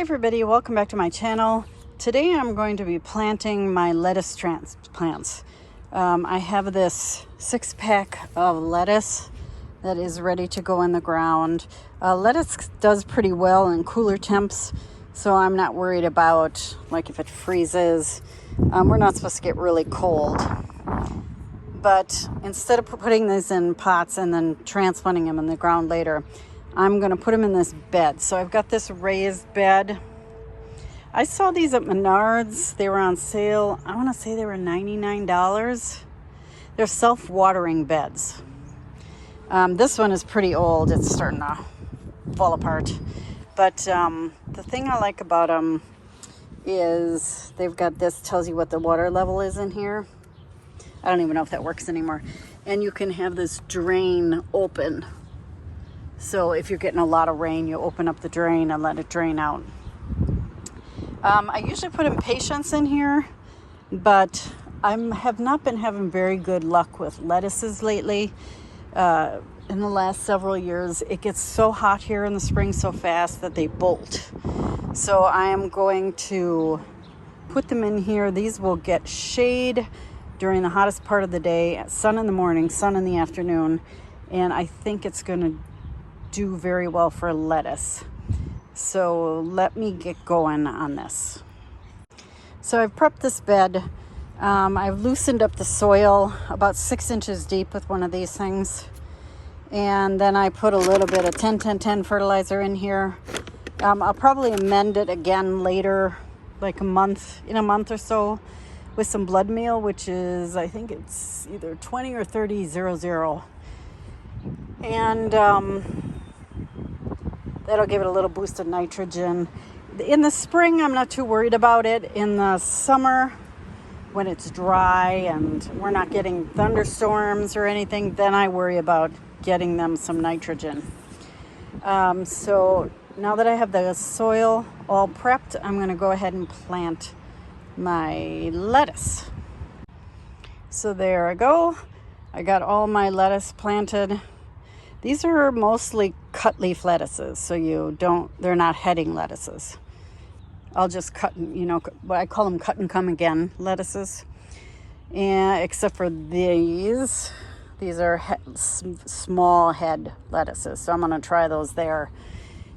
everybody, welcome back to my channel. Today I'm going to be planting my lettuce transplants. I have this 6-pack of lettuce that is ready to go in the ground. Lettuce does pretty well in cooler temps, so I'm not worried about like if it freezes. We're not supposed to get really cold. But instead of putting these in pots and then transplanting them in the ground later, I'm going to put them in this bed. So I've got this raised bed. I saw these at Menards. They were on sale. I want to say they were $99. They're self-watering beds. This one is pretty old. It's starting to fall apart. But the thing I like about them is they've got this, tells you what the water level is in here. I don't even know if that works anymore. And you can have this drain open. So if you're getting a lot of rain, you open up the drain and let it drain out. I usually put impatiens in here, but I have not been having very good luck with lettuces lately. In the last several years, it gets so hot here in the spring so fast that they bolt. So I am going to put them in here. These will get shade during the hottest part of the day, sun in the morning, sun in the afternoon, and I think it's going to do very well for lettuce. So let me get going on this. So I've prepped this bed. I've loosened up the soil about 6 inches deep with one of these things. And then I put a little bit of 10-10-10 fertilizer in here. I'll probably amend it again later, like in a month or so, with some blood meal, which is, I think it's either 20 or 30-00. And that'll give it a little boost of nitrogen. In the spring, I'm not too worried about it. In the summer, when it's dry and we're not getting thunderstorms or anything, then I worry about getting them some nitrogen. So now that I have the soil all prepped, I'm going to go ahead and plant my lettuce. So there I go. I got all my lettuce planted. These are mostly cut leaf lettuces, so they're not heading lettuces. I'll just cut, I call them cut and come again lettuces. And except for these are small head lettuces. So I'm going to try those there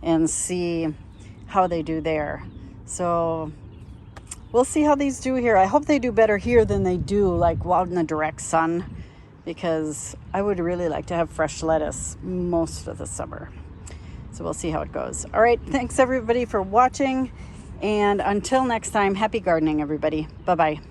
and see how they do there. So we'll see how these do here. I hope they do better here than they do like out in the direct sun, because I would really like to have fresh lettuce most of the summer. So we'll see how it goes. All right, thanks everybody for watching. And until next time, happy gardening, everybody. Bye-bye.